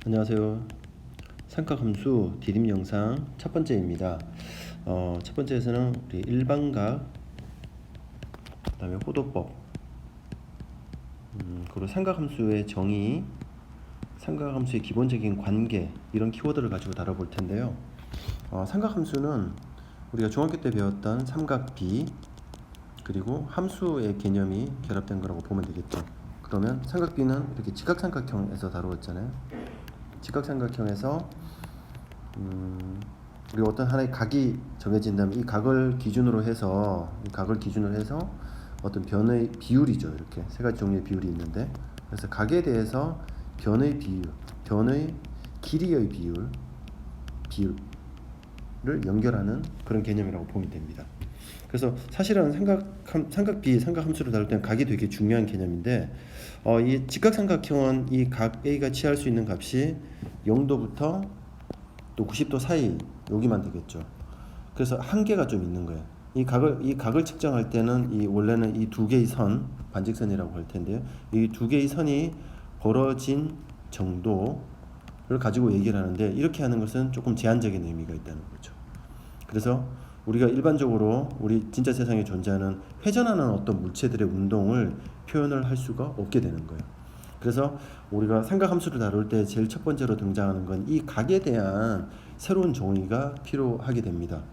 안녕하세요. 삼각함수 디딤 영상 첫 번째입니다. 첫 번째에서는 우리 일반각, 그다음에 호도법, 그리고 삼각함수의 정의, 삼각함수의 기본적인 관계 이런 키워드를 가지고 다뤄볼 텐데요. 삼각함수는 우리가 중학교 때 배웠던 삼각비 그리고 함수의 개념이 결합된 거라고 보면 되겠죠. 그러면 삼각비는 이렇게 직각삼각형에서 다루었잖아요. 직각삼각형에서 우리 어떤 하나의 각이 정해진다면 이 각을 기준으로 해서 어떤 변의 비율이죠. 이렇게 세 가지 종류의 비율이 있는데, 그래서 각에 대해서 변의 비율, 변의 길이의 비율을 연결하는 그런 개념이라고 보면 됩니다. 그래서 사실은 삼각비, 삼각함수를 다룰 때는 각이 되게 중요한 개념인데, 이 직각삼각형은 이 각 A가 취할 수 있는 값이 0도부터 또 90도 사이 여기만 되겠죠. 그래서 한계가 좀 있는 거예요. 이 각을 측정할 때는 원래는 이 두 개의 선, 반직선이라고 할 텐데요. 이 두 개의 선이 벌어진 정도를 가지고 얘기를 하는데, 이렇게 하는 것은 조금 제한적인 의미가 있다는 거죠. 그래서 우리가 일반적으로 우리 진짜 세상에 존재하는 회전하는 어떤 물체들의 운동을 표현을 할 수가 없게 되는 거예요. 그래서 우리가 삼각함수를 다룰 때 제일 첫 번째로 등장하는 건 이 각에 대한 새로운 정의가 필요하게 됩니다.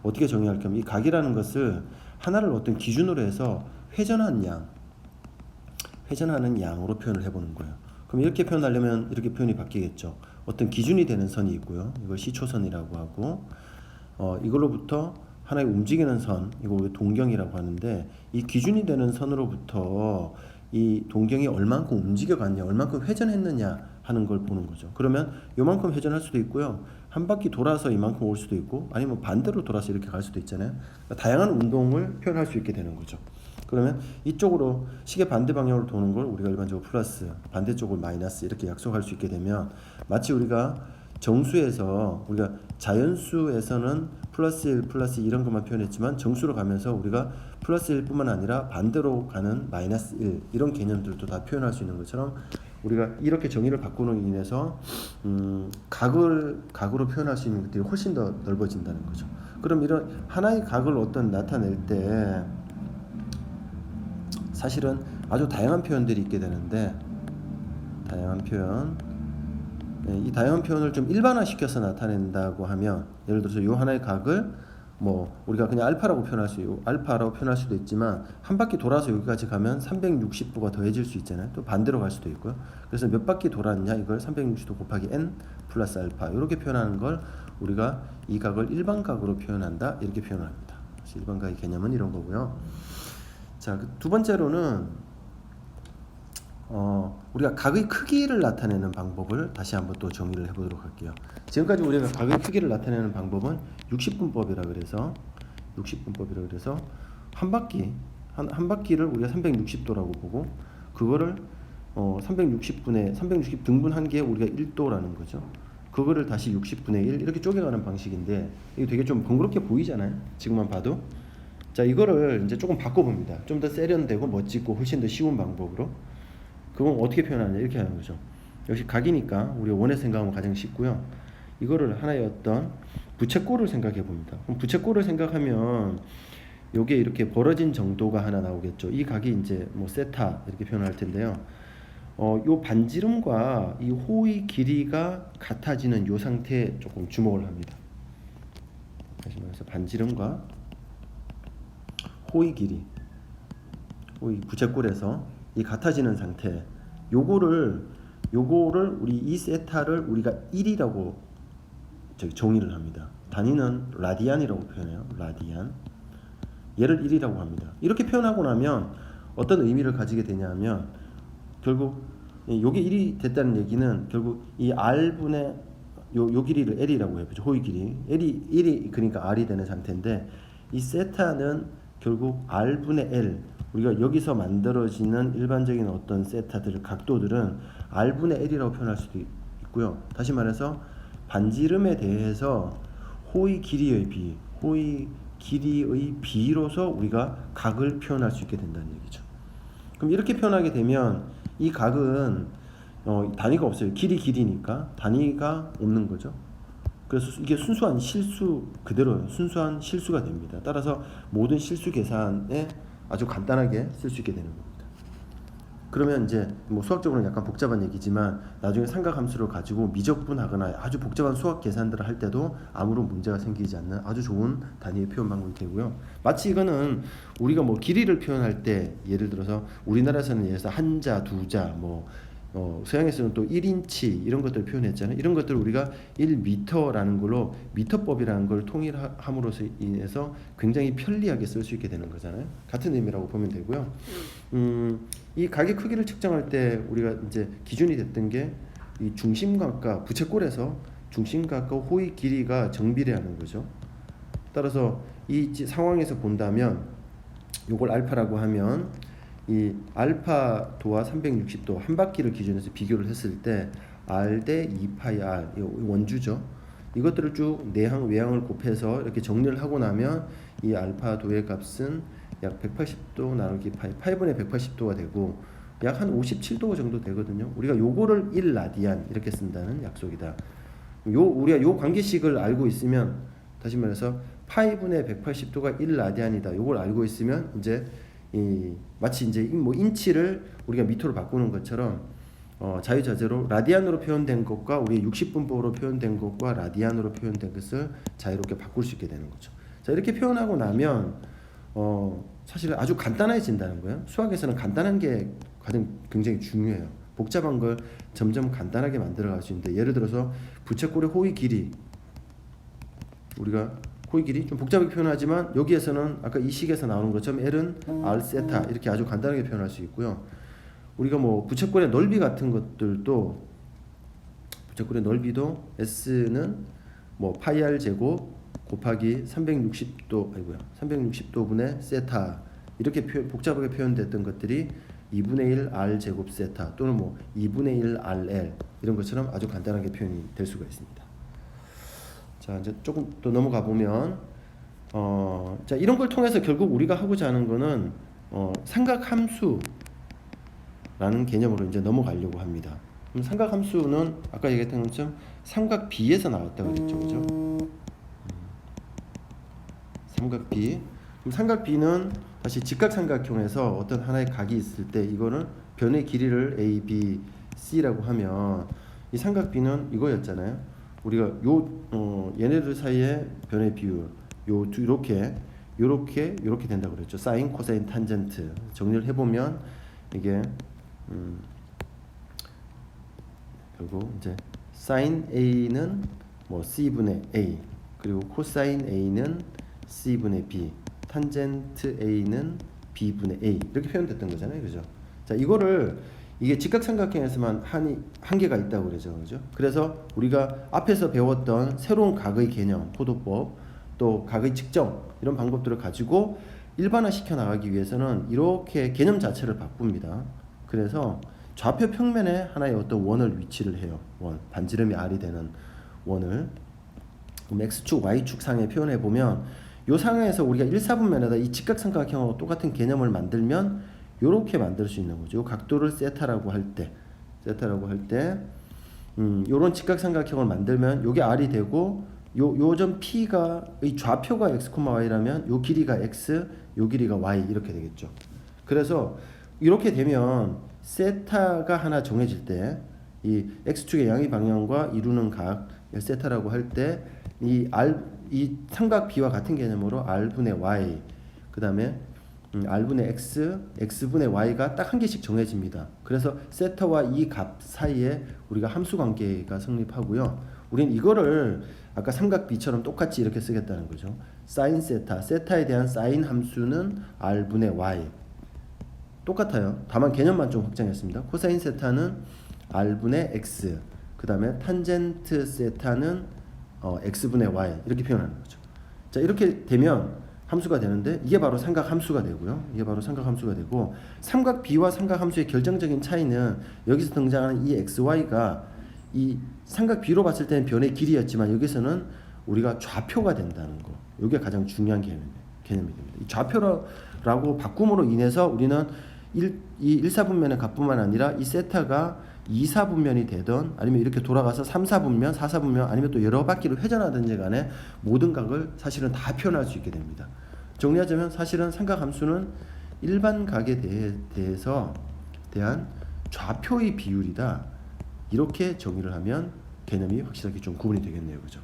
어떻게 정의할 겸 이 각이라는 것을 하나를 어떤 기준으로 해서 회전하는 양으로 표현을 해보는 거예요. 그럼 이렇게 표현하려면 이렇게 표현이 바뀌겠죠. 어떤 기준이 되는 선이 있고요. 이걸 시초선이라고 하고, 이걸로부터 하나의 움직이는 선, 이거 우리 동경이라고 하는데, 이 기준이 되는 선으로부터 이 동경이 얼만큼 움직여갔냐, 얼만큼 회전했느냐 하는 걸 보는 거죠. 그러면 요만큼 회전할 수도 있고요, 한 바퀴 돌아서 이만큼 올 수도 있고, 아니면 반대로 돌아서 이렇게 갈 수도 있잖아요. 그러니까 다양한 운동을 표현할 수 있게 되는 거죠. 그러면 이쪽으로 시계 반대 방향으로 도는 걸 우리가 일반적으로 플러스, 반대쪽을 마이너스 이렇게 약속할 수 있게 되면, 마치 우리가 정수에서, 우리가 자연수에서는 플러스 1, 플러스 2 이런 것만 표현했지만, 정수로 가면서 우리가 플러스 1뿐만 아니라 반대로 가는 마이너스 1 이런 개념들도 다 표현할 수 있는 것처럼, 우리가 이렇게 정의를 바꾸는 인해서 각으로 표현할 수 있는 것들이 훨씬 더 넓어진다는 거죠. 그럼 이런 하나의 각을 나타낼 때 사실은 아주 다양한 표현들이 있게 되는데, 이 다양한 표현을 좀 일반화시켜서 나타낸다고 하면, 예를 들어서 이 하나의 각을 우리가 그냥 알파라고 표현할 수도 있지만, 한 바퀴 돌아서 여기까지 가면 360도가 더해질 수 있잖아요. 또 반대로 갈 수도 있고요. 그래서 몇 바퀴 돌았냐, 이걸 360도 곱하기 n 플러스 알파 이렇게 표현하는 걸 우리가 이 각을 일반각으로 표현한다, 이렇게 표현합니다. 그래서 일반각의 개념은 이런 거고요. 자, 두 번째로는 우리가 각의 크기를 나타내는 방법을 다시 한번 또 정의를 해보도록 할게요. 지금까지 우리가 각의 크기를 나타내는 방법은 60분법이라 그래서 한 바퀴를 우리가 360도라고 보고, 그거를 360 등분한 게 우리가 1도라는 거죠. 그거를 다시 60분의 1 이렇게 쪼개가는 방식인데, 이게 되게 좀 번거롭게 보이잖아요, 지금만 봐도. 자, 이거를 이제 조금 바꿔봅니다. 좀 더 세련되고 멋지고 훨씬 더 쉬운 방법으로. 그건 어떻게 표현하느냐, 이렇게 하는 거죠. 역시 각이니까 우리가 원해서 생각하면 가장 쉽고요. 이거를 하나의 어떤 부채꼴을 생각해 봅니다. 그럼 부채꼴을 생각하면 요게 이렇게 벌어진 정도가 하나 나오겠죠. 이 각이 이제 세타 이렇게 표현할 텐데요. 요 반지름과 이 호의 길이가 같아지는 요 상태에 조금 주목을 합니다. 다시 말해서 반지름과 호의 길이, 호의 부채꼴에서 이 같아지는 상태, 요거를 우리 이 세타를 우리가 1이라고 정의를 합니다. 단위는 라디안이라고 표현해요. 라디안. 얘를 1이라고 합니다. 이렇게 표현하고 나면 어떤 의미를 가지게 되냐면, 결국 요게 1이 됐다는 얘기는 결국 이 r분의 요 길이를 l이라고 해보죠. 호의 길이. L이 그러니까 r이 되는 상태인데, 이 세타는 결국 r분의 l, 우리가 여기서 만들어지는 일반적인 어떤 세타들, 각도들은 r분의 l이라고 표현할 수도 있고요. 다시 말해서 반지름에 대해서 호의 길이의 비로서 우리가 각을 표현할 수 있게 된다는 얘기죠. 그럼 이렇게 표현하게 되면 이 각은 단위가 없어요. 길이니까 단위가 없는 거죠. 그래서 이게 순수한 실수 그대로예요. 순수한 실수가 됩니다. 따라서 모든 실수 계산에 아주 간단하게 쓸 수 있게 되는 겁니다. 그러면 이제 뭐 수학적으로는 약간 복잡한 얘기지만 나중에 삼각함수를 가지고 미적분하거나 아주 복잡한 수학 계산들을 할 때도 아무런 문제가 생기지 않는 아주 좋은 단위의 표현 방법이 되고요. 마치 이거는 우리가 뭐 길이를 표현할 때 예를 들어서 우리나라에서는 예를 들어서 한자, 두자, 뭐 서양에서는 또 1인치 이런 것들을 표현했잖아요. 이런 것들을 우리가 1m라는 걸로 미터법이라는 걸 통일함으로써 인해서 굉장히 편리하게 쓸 수 있게 되는 거잖아요. 같은 의미라고 보면 되고요. 이 각의 크기를 측정할 때 우리가 이제 기준이 됐던 게 이 중심각과 부채꼴에서 중심각과 호의 길이가 정비례하는 거죠. 따라서 이 상황에서 본다면 요걸 알파라고 하면 이 알파도와 360도 한 바퀴를 기준해서 비교를 했을 때 r 대 2파이 r 원주죠. 이것들을 쭉 내항 외항을 곱해서 이렇게 정리를 하고 나면 이 알파도의 값은 약 180도 나누기 파이분의 180도가 되고 약 한 57도 정도 되거든요. 우리가 요거를 1라디안 이렇게 쓴다는 약속이다. 우리가 요 관계식을 알고 있으면 다시 말해서 파이분의 180도가 1라디안이다. 요걸 알고 있으면 이제 마치 이제 뭐 인치를 우리가 미터로 바꾸는 것처럼 자유자재로 라디안으로 표현된 것과 우리 60분법으로 표현된 것과 라디안으로 표현된 것을 자유롭게 바꿀 수 있게 되는 거죠. 자, 이렇게 표현하고 나면 사실 아주 간단해진다는 거예요. 수학에서는 간단한 게 굉장히 중요해요. 복잡한 걸 점점 간단하게 만들어 갈 수 있는데 예를 들어서 부채꼴의 호의 길이 우리가 호의 길이 좀 복잡하게 표현하지만 여기에서는 아까 이 식에서 나오는 것처럼 L은 R 세타 이렇게 아주 간단하게 표현할 수 있고요. 우리가 뭐 부채꼴의 넓이 같은 것들도 부채꼴의 넓이도 S는 뭐 파이 R 제곱 곱하기 360도분의 세타 이렇게 복잡하게 표현됐던 것들이 2분의 1 R 제곱 세타 또는 뭐 2분의 1 RL 이런 것처럼 아주 간단하게 표현이 될 수가 있습니다. 자, 이제 조금 더 넘어가 보면 자, 이런 걸 통해서 결국 우리가 하고자 하는 거는 삼각함수라는 개념으로 이제 넘어가려고 합니다. 그럼 삼각함수는 아까 얘기했던 것처럼 삼각비에서 나왔다고 그랬죠. 그죠? 삼각비. 그럼 삼각비는 다시 직각삼각형에서 어떤 하나의 각이 있을 때 이거는 변의 길이를 A, B, C라고 하면 이 삼각비는 이거였잖아요. 우리가 얘네들 사이의 변의 비율 요렇게 된다고 그랬죠. 사인, 코사인, 탄젠트 정리를 해보면 이게 결국 이제 사인 A는 뭐 C분의 A 그리고 코사인 A는 C분의 B 탄젠트 A는 B분의 A 이렇게 표현됐던 거잖아요. 그죠? 자, 이거를 이게 직각삼각형에서만 한계가 있다고 그러죠. 그죠? 그래서 우리가 앞에서 배웠던 새로운 각의 개념, 포도법, 또 각의 측정 이런 방법들을 가지고 일반화 시켜 나가기 위해서는 이렇게 개념 자체를 바꿉니다. 그래서 좌표 평면에 하나의 어떤 원을 위치를 해요. 반지름이 R이 되는 원을 X축, Y축 상에 표현해 보면 이 상황에서 우리가 1사분면에다 이 직각삼각형하고 똑같은 개념을 만들면 이렇게 만들 수 있는 거죠. 각도를 세타라고 할 때, 요런 직각삼각형을 만들면 요게 R이 되고 요 점 P가 이 좌표가 X, Y라면 요 길이가 X, 요 길이가 Y 이렇게 되겠죠. 그래서 이렇게 되면 세타가 하나 정해질 때 이 X축의 양의 방향과 이루는 각 세타라고 할 때 이 삼각 B와 같은 개념으로 R분의 Y 그 다음에 R분의 X, X분의 Y가 딱 한 개씩 정해집니다. 그래서 세타와 이 값 사이에 우리가 함수 관계가 성립하고요. 우린 이거를 아까 삼각 B처럼 똑같이 이렇게 쓰겠다는 거죠. 사인 세타, 세타에 대한 사인 함수는 R분의 Y 똑같아요. 다만 개념만 좀 확장했습니다. 코사인 세타는 R분의 X 그 다음에 탄젠트 세타는 X분의 Y 이렇게 표현하는 거죠. 자, 이렇게 되면 함수가 되는데 이게 바로 삼각함수가 되고요. 삼각 B와 삼각함수의 결정적인 차이는 여기서 등장하는 이 XY가 이 삼각 B로 봤을 때는 변의 길이였지만 여기서는 우리가 좌표가 된다는 거. 이게 가장 중요한 개념이 됩니다. 이 좌표라고 바꿈으로 인해서 우리는 이 1사분면의 값뿐만 아니라 이 세타가 2, 4분면이 되던 아니면 이렇게 돌아가서 3, 4분면, 4, 4분면 아니면 또 여러 바퀴로 회전하든지 간에 모든 각을 사실은 다 표현할 수 있게 됩니다. 정리하자면 사실은 삼각함수는 일반 각에 대해서 대한 좌표의 비율이다. 이렇게 정의를 하면 개념이 확실하게 좀 구분이 되겠네요. 그죠?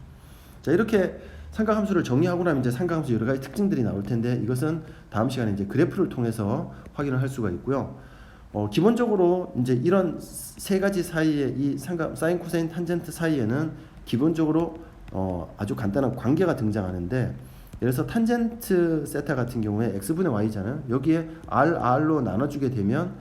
자, 이렇게 삼각함수를 정리하고 나면 이제 삼각함수 여러 가지 특징들이 나올 텐데 이것은 다음 시간에 이제 그래프를 통해서 확인을 할 수가 있고요. 기본적으로 이제 이런 세 가지 사이에 이 삼각 사인, 코사인, 탄젠트 사이에는 기본적으로 아주 간단한 관계가 등장하는데 예를 들어서 탄젠트 세타 같은 경우에 x분의 y잖아요. 여기에 r로 나눠주게 되면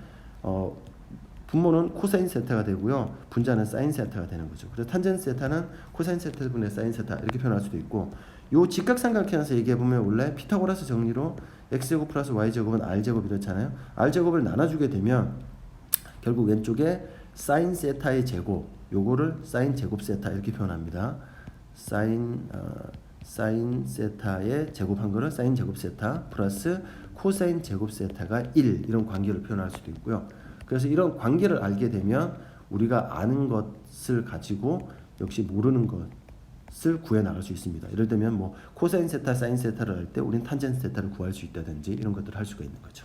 분모는 코사인 세타가 되고요. 분자는 사인 세타가 되는 거죠. 그래서 탄젠트 세타는 코사인 세타분의 사인 세타 이렇게 표현할 수도 있고 요 직각삼각형에서 얘기해 보면 원래 피타고라스 정리로 x제곱 플러스 y제곱은 r제곱 이렇잖아요. r제곱을 나눠주게 되면 결국 왼쪽에 사인 세타의 제곱 요거를 사인 제곱 세타 이렇게 표현합니다. 사인 세타의 제곱한 거를 사인 제곱 세타 플러스 코사인 제곱 세타가 1 이런 관계를 표현할 수도 있고요. 그래서 이런 관계를 알게 되면 우리가 아는 것을 가지고 역시 모르는 것을 구해 나갈 수 있습니다. 예를 들면 뭐 코사인 세타, 사인 세타를 할 때 우리는 탄젠트 세타를 구할 수 있다든지 이런 것들을 할 수가 있는 거죠.